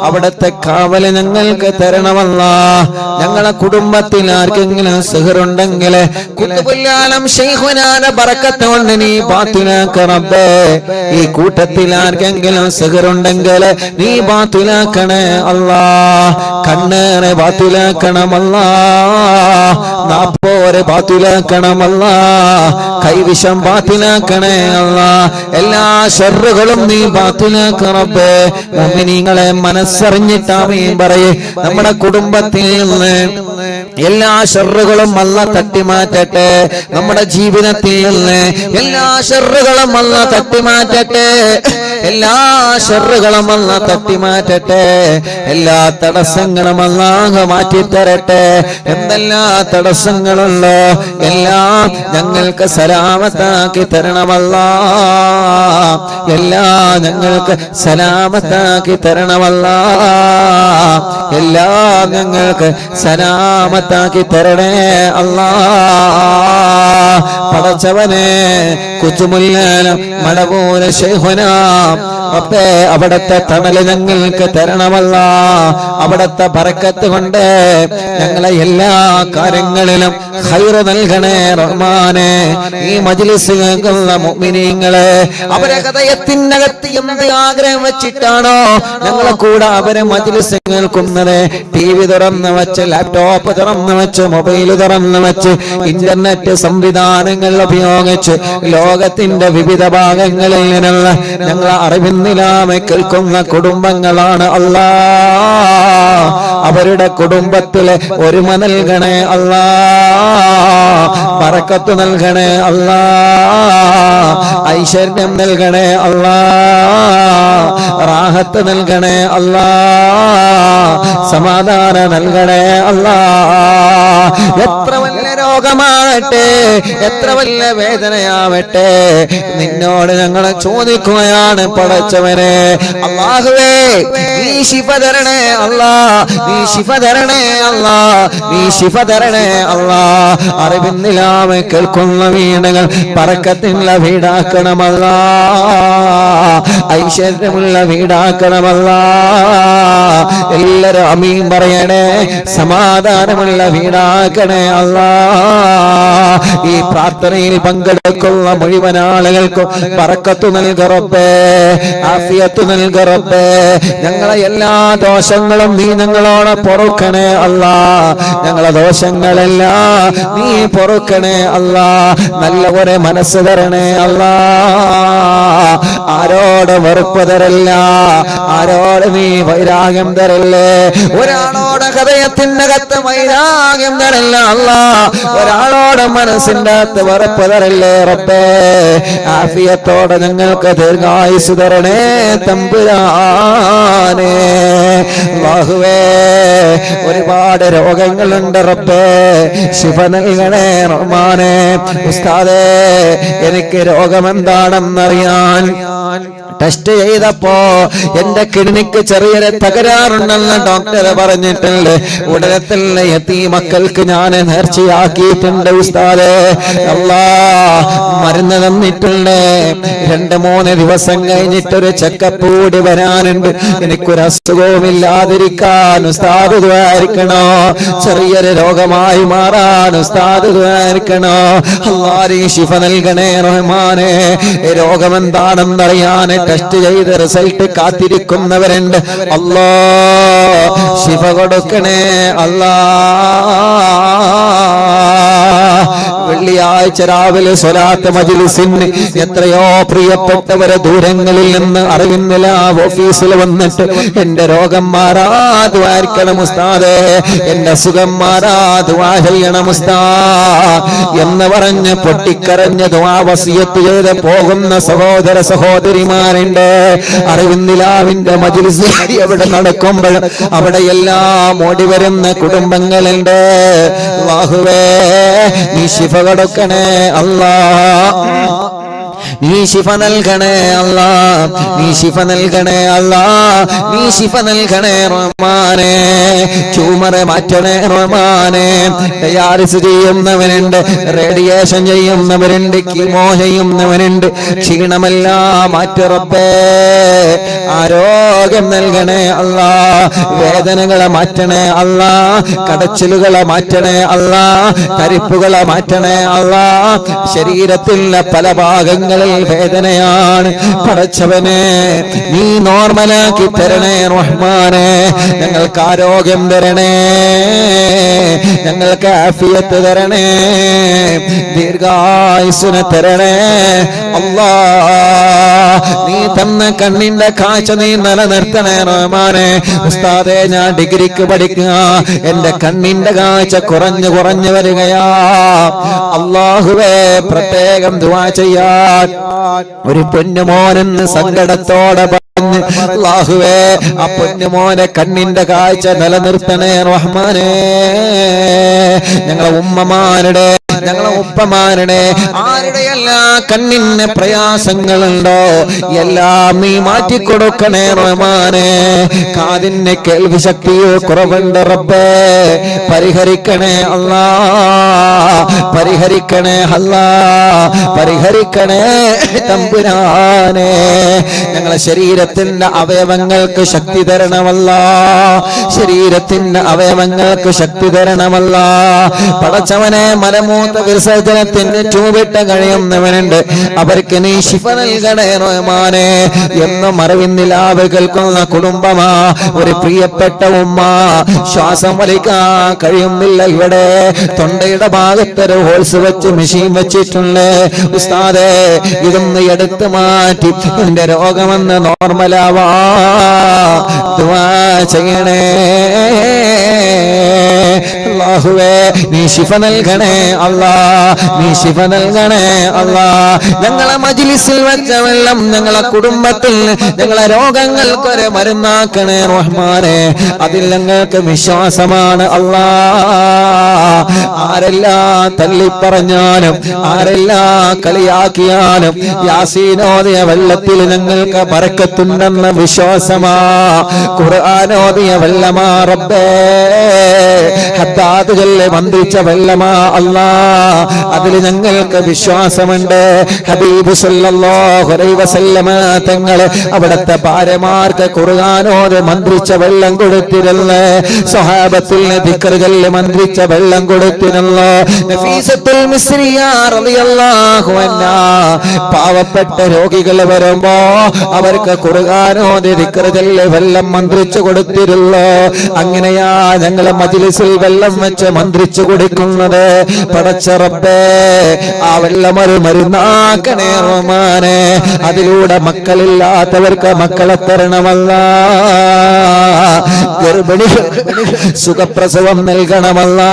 അവിടുത്തെ കാവല് ഞങ്ങൾക്ക് തരണമല്ലാഹ്. ഞങ്ങളെ കുടുംബത്തിൽ ആർക്കെങ്കിലും സിഹറുണ്ടെങ്കിൽ ഖുതുബുൽ ആലം ശൈഖുനാന്റെ ബറക്കത്ത് കൊണ്ട് നീ ബാത്തിലാക്ക റബ്ബേ. ഈ കൂട്ടത്തിൽ ആർക്കെങ്കിലും സിഹറുണ്ടെങ്കിൽ നീ ബാത്തിലാക്കണേ അല്ലാഹ്. കണ്ണേറെ ബാത്തിലാക്കണമല്ലാഹ്, നാപ്പോരെ ബാത്തിലാക്കണമല്ലാഹ്, കൈവിഷം ബാത്തിലാക്കണേ അല്ലാഹ്. എല്ലാ ഷർറുകളും നീ ബാത്തിലാക്ക റബ്ബേ. മുഅ്മിനീങ്ങളെ മനസ്സറിഞ്ഞിട്ട് ആമീൻ പറയേ. നമ്മുടെ കുടുംബത്തിൽ നിന്ന് എല്ലാ ഷർറുകളും അല്ലാഹ് തട്ടിമാറ്റട്ടെ. നമ്മുടെ ജീവിതത്തിൽ നിന്ന് എല്ലാ ഷർറുകളും അല്ലാഹ് തട്ടിമാറ്റട്ടെ. എല്ലാ ഷർറുകളും അല്ലാഹ് തട്ടിമാറ്റട്ടെ. എല്ലാ തടസ്സങ്ങളും അല്ലാഹ് മാറ്റിത്തരട്ടെ. എന്തെല്ലാം തടസ്സങ്ങളുണ്ടോ എല്ലാം ഞങ്ങൾക്ക് സലാമത്താക്കി തരണമല്ലാഹ്. എല്ലാം ഞങ്ങൾക്ക് സലാമത്താക്കി തരണമല്ലാഹ്. എല്ലാം ഞങ്ങൾക്ക് സലാമത്താക്കി തരണേ അല്ലാഹ്. പടച്ചവനെ കുച്ചുമുല്ലാനം മടമൂന ശൈഖുനാ റബ്ബേ അവിടുത്തെ തണല് ഞങ്ങൾക്ക് തരണമല്ലാഹ്. അവിടുത്തെ ബറക്കത്ത് കൊണ്ട് ഞങ്ങളെ എല്ലാ കാര്യങ്ങളിലും ഖൈറ് നൽകണേ റഹ്മാനെ. ഈ മജ്ലിസ് കേൾക്കുന്ന മുഅ്മിനീങ്ങളെ അവരെ ഹൃദയത്തിനകത്ത് എന്ത് ആഗ്രഹം വെച്ചിട്ടാണോ ഞങ്ങളെ കൂടെ അവരെ മജ്ലിസ് കേൾക്കുന്നത്, ടിവി തുറന്ന് വെച്ച് ലാപ്ടോപ്പ് തുറന്ന് വെച്ച് മൊബൈൽ തുറന്ന് വെച്ച് ഇന്റർനെറ്റ് സംവിധാനങ്ങൾ ഉപയോഗിച്ച് ലോകത്തിന്റെ വിവിധ ഭാഗങ്ങളിൽ നിന്നുള്ള ഞങ്ങളെ അറിവിന്നിലാമെ കേൾക്കുന്ന കുടുംബങ്ങളാണ് അല്ലാഹ്. അവരുടെ കുടുംബത്തിലെ ഒരുമ നൽകണേ അല്ലാഹ്, ബറക്കത്ത് നൽകണേ അല്ലാഹ്, ഐശ്വര്യം നൽകണേ അല്ലാഹ്, റാഹത്ത് നൽകണേ അല്ലാഹ്, സമാധാനം നൽകണേ അല്ലാഹ്. എത്ര വലിയ രോഗമാവട്ടെ, എത്ര വലിയ വേദനയാവട്ടെ, നിന്നോട് ഞങ്ങൾ ചോദിക്കുകയാണ് പടച്ചവനെ. അല്ലാഹുവേ നീ ശിഫ തരണേ അല്ലാഹ്, നീ ശിഫ തരണേ അല്ലാഹ്, നീ ശിഫ തരണേ അല്ലാഹ്. അറിവിന്നിലാമെ കേൾക്കുന്ന വീടുകൾ ബറക്കത്തുള്ള വീടാക്കണമല്ലാഹ്, ഐശ്വര്യമുള്ള വീടാക്കണമല്ലാഹ്. എല്ലാവരും ആമീൻ പറയണേ. സമാധാനമുള്ള വീടാക്കണേ അല്ലാഹ്. ഈ പ്രാർത്ഥനയിൽ പങ്കെടുക്കുന്ന മുഴുവൻ ആളുകൾക്കും ബറക്കത്ത് നൽക റബ്ബേ, ആഫിയത്ത് നൽക റബ്ബേ. ഞങ്ങളെ എല്ലാ ദോഷങ്ങളും നീ ഞങ്ങളോട് പൊറുക്കണേ അല്ലാഹ്. ഞങ്ങളെ ദോഷങ്ങളെല്ലാം നീ പൊറുക്കണേ അല്ലാഹ്. നല്ല ഒരു മനസ്സ് തരണേ അല്ലാഹ്. ആരോട് വെറുപ്പ് തരല്ല, ആരോട് നീ വൈരാഗ്യം തരല്ലേ. ഒരാളോട് ഹൃദയത്തിനകത്ത് വൈരാഗ്യം തരല്ല അല്ലാഹ്. ഒരാളോട് മനസ്സിന്റെ അകത്ത് വെറുപ്പ് തരല്ലേ റബ്ബേ. ആഫിയത്തോടെ ഞങ്ങൾക്ക് ദീർഘായുസ് തരണേ തമ്പുരാനെ. അല്ലാഹുവേ ഒരുപാട് രോഗങ്ങളുണ്ട് റബ്ബേ, ശിഫ നൽകണേ റഹ്മാനെ. ഉസ്താദേ എനിക്ക് രോഗമെന്താണെന്നറിയാൻ ടെസ്റ്റ് ചെയ്തപ്പോ എന്റെ കിഡ്നിക്ക് ചെറിയൊരു തകരാറുണ്ടെന്ന് ഡോക്ടർ പറഞ്ഞിട്ടുണ്ട്. ഉടനെ തന്നെ യതീമക്കൾക്ക് ഞാൻ നേർച്ചയാക്കിയിട്ടുണ്ട് ഉസ്താദേ. അല്ലാഹ് മരുന്ന് തന്നിട്ടുണ്ട്. 2-3 ദിവസം കഴിഞ്ഞിട്ടൊരു ചെക്കപ്പ് കൂടി വരാനുണ്ട്. എനിക്കൊരു അസുഖവുമില്ലാതിരിക്കാൻ ഉസ്താദ് ദുആയിരിക്കണോ. ചെറിയൊരു രോഗമായി മാറാൻ ഉസ്താദ് ദുആയിരിക്കണോ. അല്ലാഹ് ശിഫ നൽകണേ റഹ്മാനെ. രോഗമെന്താണെന്നറിയാൻ ടെസ്റ്റ് ചെയ്ത് റിസൾട്ട് കാത്തിരിക്കുന്നവരുണ്ട്. അല്ലാഹ് ശിഫ കൊടുക്കണേ അല്ലാഹ്. വെള്ളിയാഴ്ച രാവിലെ സ്വലാത്ത് മജ്ലിസിന് എത്രയോ പ്രിയപ്പെട്ടവരെ ദൂരങ്ങളിൽ നിന്ന് അറിവിന്നില്ല ഓഫീസിൽ വന്നിട്ട് എന്റെ രോഗം മാറാതുവായിരിക്കണം ഉസ്താദേ, എന്റെ സുഖം മാറാതുവാ ചെയ്യണം ഉസ്താദ് എന്ന് പറഞ്ഞ് പൊട്ടിക്കരഞ്ഞ് ദുആ വസിയത്ത് ചെയ്ത് പോകുന്ന സഹോദര സഹോദരിമാരുണ്ട്. അറിവിന്നിലാവിന്റെ മജ്ലിസ് എവിടെ നടക്കുമ്പോൾ അവിടെ എല്ലാം ഓടി വരുന്ന കുടുംബങ്ങളുണ്ട്. അല്ലാഹുവേ നീ ശിഫ കൊടുക്കണേ അല്ലാഹ്, നീ ശിഫ നൽകണേ അല്ലാഹ്, നീ ശിഫ നൽകണേ അല്ലാഹ്, നീ ശിഫ നൽകണേ റഹ്മാനേ. ട്യൂമർ മാറ്റണേ റഹ്മാനേ. ഡയാലിസിസ് ചെയ്യുന്നവനുണ്ട്, റേഡിയേഷൻ ചെയ്യുന്നവരുണ്ട്, കീമോ ചെയ്യുന്നവനുണ്ട്. ക്ഷീണമെല്ലാം മാറ്റി റബ്ബേ. ആരോഗ്യം നൽകണേ അല്ലാഹ്, വേദനകളെ മാറ്റണേ അല്ലാഹ്, കടച്ചിലുകളെ മാറ്റണേ അല്ലാഹ്, തരിപ്പുകളെ മാറ്റണേ അല്ലാഹ്. ശരീരത്തിലെ പല ഭാഗങ്ങളിൽ വേദനയാണ്, പടച്ചവനെ നീ നോർമലാക്കി തരണേ റഹ്മാനെ. ഞങ്ങൾക്ക് ആരോഗ്യം തരണേ, ഞങ്ങൾക്ക് ആഫിയത്ത് തരണേ, ദീർഘായുസ്സിനെ തരണേ അല്ലാഹ്. നീ തന്ന കണ്ണിന്റെ കാഴ്ച നീ നിലനിർത്തണേ റഹ്മാനെ. ഉസ്താദേ ഞാൻ ഡിഗ്രിക്ക് പഠിക്കുക, എന്റെ കണ്ണിന്റെ കാഴ്ച കുറഞ്ഞു കുറഞ്ഞു വരികയാ. അല്ലാഹുവേ പ്രത്യേകം ദുആ ചെയ്യാൻ ഒരു പൊന്നുമോനെന്ന് സങ്കടത്തോടെ പറഞ്ഞു. അല്ലാഹുവേ ആ പൊന്നുമോനെ കണ്ണിന്റെ കാഴ്ച നിലനിർത്തണേ റഹ്മാനേ. ഞങ്ങളെ ഉമ്മമാരുടെ, ഞങ്ങളെ ഉപ്പമാരുടെ ആരുടെയെല്ലാം കണ്ണിന് പ്രയാസങ്ങളുണ്ടോ എല്ലാം നീ മാറ്റിക്കൊടുക്കണേ റഹ്മാനേ. കാതിന് കേൾവി ശക്തിയോ കുറവുണ്ട് റബ്ബേ, പരിഹരിക്കണേ അല്ലാഹ്, പരിഹരിക്കണേ അല്ലാഹ്, പരിഹരിക്കണേ തമ്പുരാനെ. ഞങ്ങളെ ശരീരത്തിന്റെ അവയവങ്ങൾക്ക് ശക്തി തരണമല്ലാഹ്, ശരീരത്തിന്റെ അവയവങ്ങൾക്ക് ശക്തി തരണമല്ലാഹ്. പടച്ചവനെ മലമൂത്ര വിസർജനത്തിന് ട്യൂബിട്ട് കഴിയുന്നവനുണ്ട്, അവർക്ക് നീ ശിഫ നൽകണേ റഹ്മാനേ. എന്നും അറിവിന്നിലാവ് കേൾക്കുന്ന കുടുംബമാ, ഒരു പ്രിയപ്പെട്ട ഉമ്മ ശ്വാസം വലിക്കാൻ കഴിയുന്നില്ല. ഇവിടെ തൊണ്ടയുടെ ഭാഗത്തൊരു ഹോൾസ് വെച്ച് മെഷീൻ വെച്ചിട്ടുണ്ട്. ഉസ്താദേ ഇതൊന്ന് എടുത്തു മാറ്റി എന്റെ രോഗമെന്ന് നോർമലാവാ ദുആ ചെയ്യണേ. അല്ലാഹുവേ നീ ശിഫ നൽകണേ അല്ലാഹ്, നീ ശിഫ നൽകണേ അല്ലാഹ്. ഞങ്ങളെ മജ്ലിസിൽ വെച്ച വെള്ളം ഞങ്ങളെ കുടുംബത്തിൽ ഞങ്ങളെ രോഗങ്ങൾക്കൊരു മരുന്നാക്കണേ റഹ്മാനേ. അതിൽ ഞങ്ങൾക്ക് വിശ്വാസമാണ് അല്ലാഹ്. ആരെല്ലാം തള്ളിപ്പറഞ്ഞാലും ആരെല്ലാം കളിയാക്കിയാലും യാസീനോദിയ വെള്ളത്തിൽ ഞങ്ങൾക്ക് ബറക്കത്തുണ്ടെന്ന വിശ്വാസമാ. ഖുർആനോദിയ വെള്ളമാ റബ്ബേ, ഹദ്ദാദുകളിലെ മന്ത്രിച്ച വെള്ളമാ അല്ലാഹ്, അതിൽ ഞങ്ങൾക്ക് വിശ്വാസമുണ്ട്. ഹബീബ് സല്ലല്ലാഹു അലൈഹി വസല്ലമ തങ്ങൾ അവിടുത്തെ ഭാര്യമാർക്ക് ഖുർആനോദി മന്ത്രിച്ച വെള്ളം കൊടുത്തിരുന്നു. സ്വഹാബത്തുൽ ദിക്റുകളിൽ മന്ത്രിച്ച വെള്ളം കൊടുത്തിരുന്നു. നഫീസത്തുൽ മിസ്രിയ റളിയല്ലാഹു അൻഹാ പാവപ്പെട്ട രോഗികൾ വരുമ്പോ അവർക്ക് ഖുർആനോദി ദിക്റുകളിൽ വെള്ളം മന്ത്രിച്ചു കൊടുത്തിരുന്നു. അങ്ങനെയാ ഞങ്ങളെ മജ്ലിസിൽ വെള്ളം വെച്ച് മന്ത്രിച്ചു കൊടുക്കുന്നത്. പടച്ച റബ്ബേ ആ വെള്ളം ഒരു മരുന്നാക്കണേ റഹ്മാനേ. അതിലൂടെ മക്കളില്ലാത്തവർക്ക് മക്കളെ തരണമല്ലാ, ഗർഭിണികൾ സുഖപ്രസവം നൽകണമല്ലാ.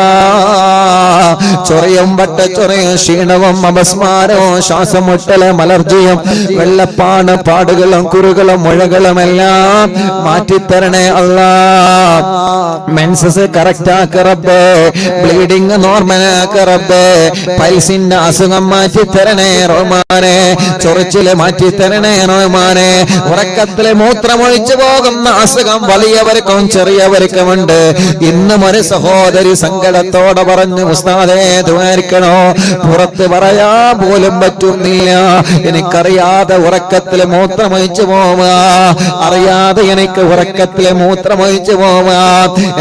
ചൊറയും വട്ടച്ചൊറയും ക്ഷീണവും അപസ്മാരവും ശ്വാസം മുട്ടലും അലർജിയും വെള്ളപ്പാണ് പാടുകളും കുറുകളും മുഴകളും എല്ലാം മാറ്റിത്തരണേ അല്ലാ. മെൻസസ് കറക്റ്റ് ആക്ക റബ്ബേ, ബ്ലീഡിംഗ് നോർമൽ ആക്ക റബ്ബേ, പൈൽസിന്റെ അസുഖം മാറ്റി തരണേ റഹ്മാനേ, ചൊറിച്ചില് മാറ്റി തരണേ റഹ്മാനേ. ഉറക്കത്തില് മൂത്രമൊഴിച്ചു പോകുന്ന അസുഖം വലിയവർക്കും ചെറിയവർക്കുമുണ്ട്. ഇന്നും ഒരു സഹോദരി സങ്കടത്തോടെ പറഞ്ഞു ഉസ്താദേ ദ്വാരിക്കണോ, പുറത്ത് പറയാൻ പോലും പറ്റുന്നില്ല, എനിക്കറിയാതെ ഉറക്കത്തില് മൂത്രമൊഴിച്ചു പോവുക, അറിയാതെ എനിക്ക് ഉറക്കത്തില് മൂത്രമൊഴിച്ചു പോവുക.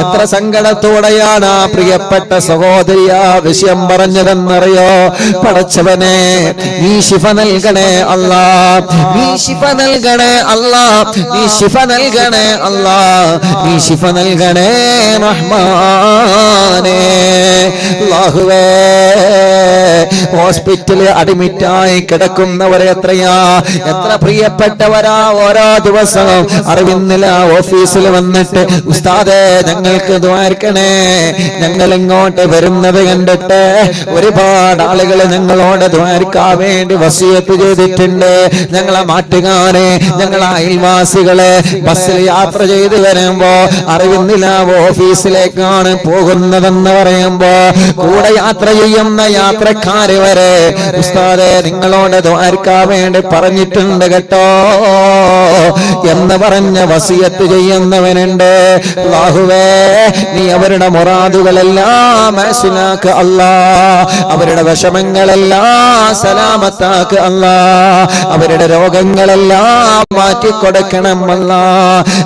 എത്ര സങ്കടത്തോടെയാണ് ആ പ്രിയപ്പെട്ട സഹോദരിയാ വിഷയം പറഞ്ഞതെന്നറിയോ? പടച്ചവനെ നീ ശിഫ നൽകണേ അല്ലാ, നീ ശിഫ നൽകണേ അല്ലാ, നീ ശിഫ നൽകണേ അല്ലാ, നീ ശിഫ നൽകണേ റഹ്മാനേ. അല്ലാഹുവേ, ഹോസ്പിറ്റലിൽ അഡ്മിറ്റായി കിടക്കുന്നവരെ എത്ര പ്രിയപ്പെട്ടവരാ ഓരോ ദിവസവും അറിവിന്നില്ല ഓഫീസിൽ വന്നിട്ട് ഉസ്താദേ ഞങ്ങൾക്ക് ദ്വാരക്കണേ, ഞങ്ങൾ ഇങ്ങോട്ട് വരുന്നത് കണ്ടിട്ട് ഒരുപാട് ആളുകൾ ഞങ്ങളോട് ദ്വാരക്കാൻ വേണ്ടി വസിയത്ത് ചെയ്തിട്ടുണ്ട്. ഞങ്ങളെ നാട്ടുകാരെ, ഞങ്ങളെ അയൽവാസികളെ ബസ്സിൽ യാത്ര ചെയ്ത് വരുമ്പോ അറിവിന്നില്ല ഓഫീസിലേക്കാണ് പോകുന്നതെന്ന് പറയുമ്പോ കൂടെ യാത്ര ചെയ്യുന്ന യാത്രക്കാര് വരെ ഉസ്താദേ നിങ്ങളോട് ദ്വാരക്കാൻ വേണ്ടി പറഞ്ഞിട്ടുണ്ട് കേട്ടോ എന്ന് പറഞ്ഞ വസിയത്ത് ചെയ്യുന്നവനുണ്ട്. അല്ലാഹുവേ, നീ അവരുടെ മുറാദുകളെല്ലാം മനസ്സിലാക്ക് അല്ലാ, അവരുടെ വിഷമങ്ങളെല്ലാം സലാമത്താക്ക് അല്ലാ, അവരുടെ രോഗങ്ങളെല്ലാം മാറ്റിക്കൊടുക്കണം അല്ലാ.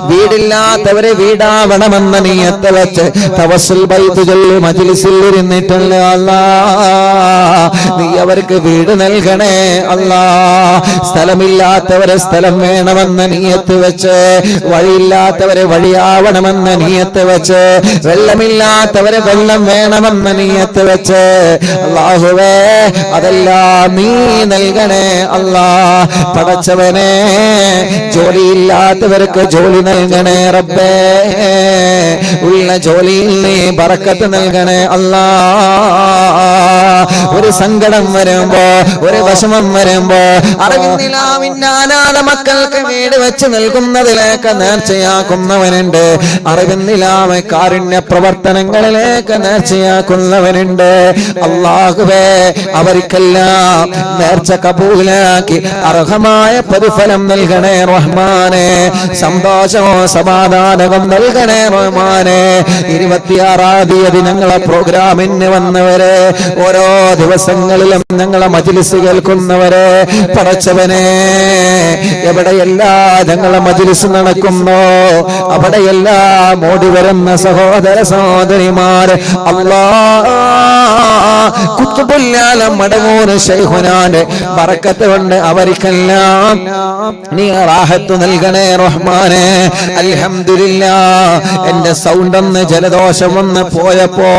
വീടില്ലാത്തവരെ വീടാവണമെന്ന നിയത്ത് വെച്ച് തവസ്സുൽ ബൈത്ത് ചൊല്ലി മജ്ലിസിൽ ഇരുന്നിട്ടുള്ള അല്ലാ, നീ അവർക്ക് വീട് നൽകണേ അല്ലാ. സ്ഥലമില്ലാത്തവരെ സ്ഥലം വേണമെന്ന നിയത്ത് വെച്ച്, വഴിയില്ലാത്തവരെ വഴിയാവണമെന്ന നിയത്ത് വെച്ച്, വെള്ളമില്ലാത്തവരെ വെള്ളം വേണമെന്ന നിയത്ത് വെച്ച് അല്ലാഹുവേ അതെല്ലാം നീ നൽകണേ അല്ലാ. പടച്ചവനെ, ജോലിയില്ലാത്തവർക്ക് ജോലി നൽകണേ റബ്ബേ, ഉള്ള ജോലിയിൽ നീ ബറക്കത്ത് നൽകണേ അല്ലാ. ഒരു സങ്കടം വരുമ്പോ, ഒരു വിഷമം വരുമ്പോ അറിവിന്നിലാവിന്നാനാഥ മക്കൾക്ക് വീട് വെച്ച് നൽകുന്നതിലേക്ക് നേർച്ചയാക്കുന്നവനുണ്ട്. അറിവിന്നിലാവ് കാരുണ്യ പ്രവർത്തനങ്ങളിലേക്ക് നേർച്ചയാക്കുന്നവനുണ്ട്. അല്ലാഹുവേ, അവർക്കെല്ലാം നേർച്ച കബൂലാക്കി അർഹമായ പ്രതിഫലം നൽകണേ റഹ്മാനെ. സന്തോഷവും സമാധാനവും നൽകണേ റഹ്മാനെ. 26-ാം തീയതി ഞങ്ങളെ പ്രോഗ്രാമിന് വന്നവരെ, ഓരോ ദിവസങ്ങളിലും ഞങ്ങളെ മജ്ലിസ് കേൾക്കുന്നവരെ, പടച്ചവനെ എവിടെയെല്ലാം ഞങ്ങളെ മജ്ലിസ് നടക്കുന്നോ അവിടെയെല്ലാം ഓടി വരുന്ന സഹോദര സഹോദരിമാർ അല്ലാഹ് കുത്തുബുല്ലാലം മടവൂർ ശൈഖുനാന്റെ ബറക്കത്ത് കൊണ്ട് അവർക്കെല്ലാം നീ റാഹത്ത് നൽകണേ റഹ്മാനെ. അൽഹംദുലില്ലാഹ്, എന്റെ സൗണ്ട് ഒന്ന് ജലദോഷം വന്ന് പോയപ്പോ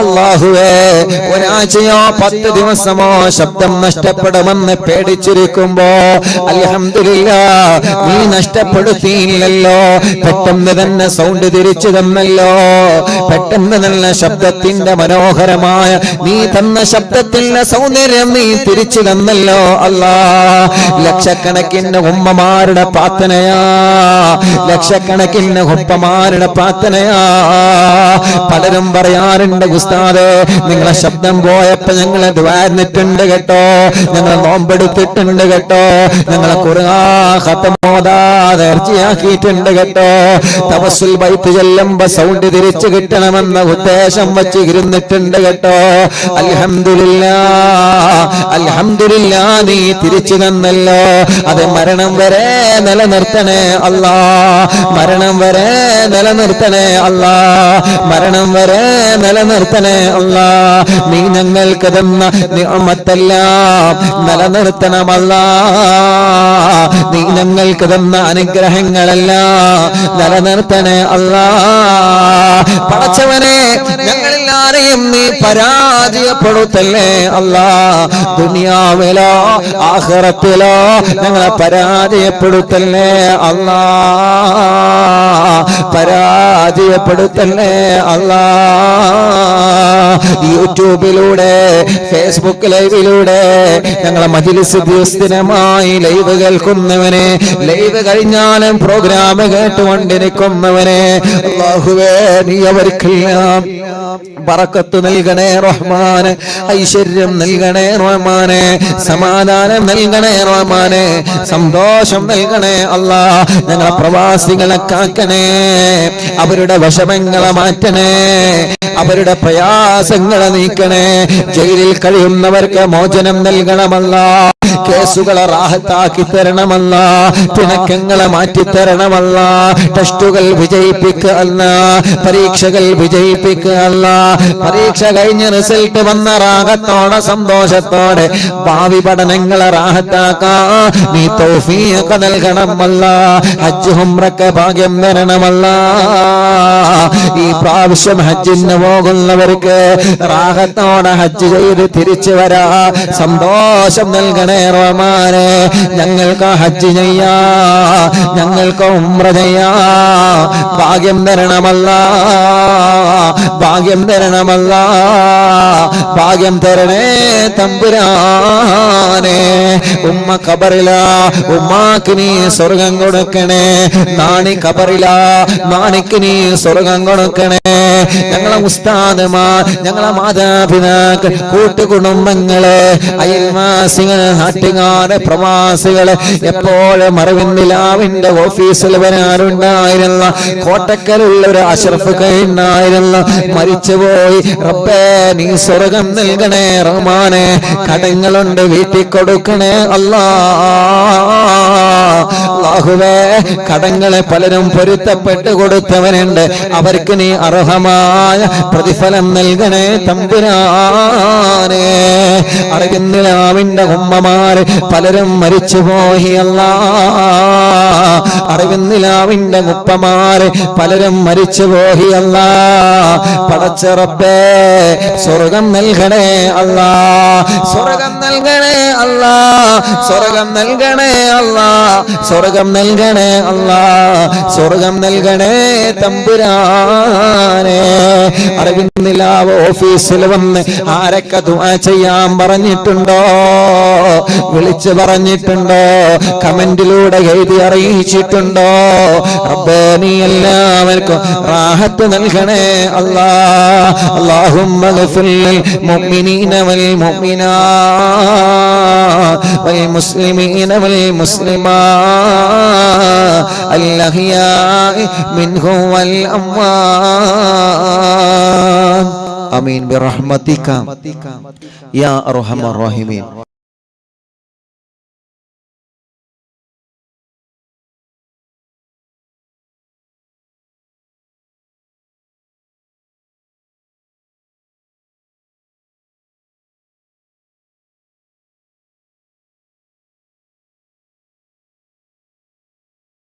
അല്ലാഹുവേ ഒരാഴ്ചയോ 10 ദിവസമോ ശബ്ദം നഷ്ടപ്പെടുമെന്ന് പേടിച്ചിരിക്കുമ്പോ അൽഹംദുലില്ലാഹ് നീ നഷ്ടപ്പെടുത്തിയില്ലല്ലോ. പെട്ടെന്ന് തന്നെ സൗണ്ട് തിരിച്ചു തന്നല്ലോ. പെട്ടെന്ന് നല്ല ശബ്ദത്തിന്റെ മനോഹരമായ നീ തന്ന ശബ്ദത്തിന്റെ സൗന്ദര്യം നീ തിരിച്ചു തന്നല്ലോ അല്ലാ. ലക്ഷക്കണക്കിന് ഉമ്മമാരുടെ പ്രാർത്ഥനയാ, ലക്ഷക്കണക്കിന് ഉപ്പമാരുടെ പ്രാർത്ഥനയാ. പലരും പറയാറുണ്ട് ഉസ്താദേ നിങ്ങളെ ശബ്ദം പോയപ്പോ ഞങ്ങളെ ദ്വാരന്നിട്ടുണ്ട് കേട്ടോ, ഞങ്ങളെ നോമ്പെടുത്തിട്ടുണ്ട് കേട്ടോ, ഞങ്ങളെ ഖുർആൻ ഖത്ം ഓതാതെ ഇർജിയാക്കിയിട്ടുണ്ട് കേട്ടോ, തവസ്സുൽ ബൈത്ത് ചെല്ലുമ്പോ സൗണ്ട് തിരിച്ചു കിട്ടണമെന്ന ഉദ്ദേശം വെച്ച് ഇരുന്നിട്ടുണ്ട് കേട്ടോ. അൽഹംദുലില്ലാഹ്, അൽഹംദുലില്ലാഹ് നീ തിരിച്ചു തന്നല്ലോ. അത് മരണം വരെ നിലനിർത്തണേ അല്ലാ, മരണം വരെ നിലനിർത്തണേ അല്ലാ, മരണം വരെ നിലനിർത്തണേ അല്ലാ. നീ ഞങ്ങൾക്ക് തന്ന നിഅമത്തെല്ലാം നിലനിർത്തണമല്ലാ. നീ ഞങ്ങൾക്ക് തന്ന അനുഗ്രഹങ്ങളെല്ലാം നിലനിർത്തണേ അല്ലാ. പടച്ചവനെ, ഞങ്ങളെല്ലാരെയും നീ പരാജയപ്പെടുത്തല്ലേ അല്ലാ. ദുനിയാവിലോ ആഖിറത്തിലോ ഞങ്ങളെ പരാജയപ്പെടുത്തല്ലേ അല്ലാ, പരാജയപ്പെടുത്തല്ലേ അല്ലാ. യൂട്യൂബിലൂടെ, ഫേസ്ബുക്ക് ലൈവിലൂടെ ഞങ്ങളെ മജ്ലിസ് ദിവസമായി ലൈവ് കേൾക്കുന്നവനെ, ലൈവ് കഴിഞ്ഞാലും പ്രോഗ്രാം കേട്ടുകൊണ്ടിരിക്കുന്നവനെ അല്ലാഹുവേ നീ അവർക്കെല്ലാം ബറക്കത്ത് നൽകണേ റഹ്മാനെ, ഐശ്വര്യം നൽകണേ റഹ്മാനെ, സമാധാനം നൽകണേ റഹ്മാനെ, സന്തോഷം നൽകണേ അല്ലാ. ഞങ്ങളെ പ്രവാസികളെ കാക്കണേ, അവരുടെ വിഷമങ്ങളെ മാറ്റണേ, അവരുടെ പ്രയാസങ്ങളെ നീക്കണേ. ജയിലിൽ കഴിയുന്നവർക്ക് മോചനം നൽകണമല്ലാ. കേസുകളെ റാഹത്താക്കി തരണമല്ല, പിണക്കങ്ങളെ മാറ്റിത്തരണമല്ല, ടെസ്റ്റുകൾ വിജയിപ്പിക്കുക അല്ല, പരീക്ഷകൾ വിജയിപ്പിക്കുക അല്ല, പരീക്ഷ കഴിഞ്ഞ് റിസൾട്ട് വന്ന റാഹത്തോടെ സന്തോഷത്തോടെ ഭാവി പഠനങ്ങളെ റാഹത്താക്കാ നീ തൗഫീഖ് നൽകണമല്ല, ഹജ്ജ് ഉംറക്ക് ഭാഗ്യം തരണമല്ല. ഈ പ്രാവശ്യം ഹജ്ജിന് പോകുന്നവർക്ക് റാഹത്തോടെ ഹജ്ജ് ചെയ്ത് തിരിച്ചു വരാ സന്തോഷം നൽകണേ റഹ്മാനേ. ഞങ്ങൾക്ക് ഹജ്ജ് ചെയ്യാ, ഞങ്ങൾക്ക് ഉംറ ചെയ്യാ ഭാഗ്യം തരണമല്ല, ഭാഗ്യം തരണമല്ല, ഭാഗ്യം തരണേ തമ്പുരാനെ. ഉമ്മ കബറില, ഉമ്മാക്ക് നീ സ്വർഗം കൊടുക്കണേ. നാണി കബറില, നാണിക്ക് നീ സ്വർഗം കൊടുക്കണേ. ഞങ്ങളെ ഉസ്താദുമാർ, ഞങ്ങളെ മാതാപിതാക്കൾ, കൂട്ടുകുടുംബങ്ങള്, അയൽവാസികള്, നാട്ടുകാര്, പ്രവാസികള്, എപ്പോഴും അറിവിന്ദിലാവിന്റെ ഓഫീസിൽ വരാറുണ്ടായിരുന്ന കോട്ടക്കലുള്ള ഒരു അഷ്റഫ് ഉണ്ടായിരുന്ന മരിച്ചുപോയി. റബ്ബേ നീ സ്വർഗം നൽകണേ റഹ്മാനെ. കടങ്ങളുണ്ട് വീട്ടിൽ കൊടുക്കണേ അല്ലാഹുവേ. കടങ്ങളെ പലരും പൊരുത്തപ്പെട്ട് കൊടുത്തവരുണ്ട്, അവർക്ക് നീ അർഹമായ പ്രതിഫലം നൽകണേ തമ്പുരാനെ. അറിവിന്ദിലാവിന്റെ ഉമ്മമാര് പലരും മരിച്ചുപോയി അല്ലാ. അറിവിന്ദിലാവിന്റെ ഉപ്പമാര് പലരും മരിച്ചുപോയി അല്ലാ. പടച്ച റബ്ബേ സ്വർഗം നൽകണേ അല്ലാ, സ്വർഗം നൽകണേ അല്ലാ, സ്വർഗം നൽകണേ അല്ലാ, സ്വർഗം നൽകണേ അല്ലാ, സ്വർഗം നൽകണേ തമ്പുരാനെ. അറിവിന്ദിലാവ് ഓഫീസിൽ വന്ന് ആരൊക്കെ ദുആ ചെയ്യാൻ പറഞ്ഞിട്ടുണ്ടോ, വിളിച്ചു പറഞ്ഞിട്ടുണ്ടോ, കമന്റിലൂടെ എഴുതി അറിയിച്ചിട്ടുണ്ടോ? റബ്ബേ നീ എല്ലാവർക്കും റാഹത്ത് നൽകണേ അല്ലാ. اللهم اغفر للمؤمنين والمؤمنات والمسلمين والمسلمات الأحياء منهم والأموات آمين برحمتك يا أرحم الراحمين.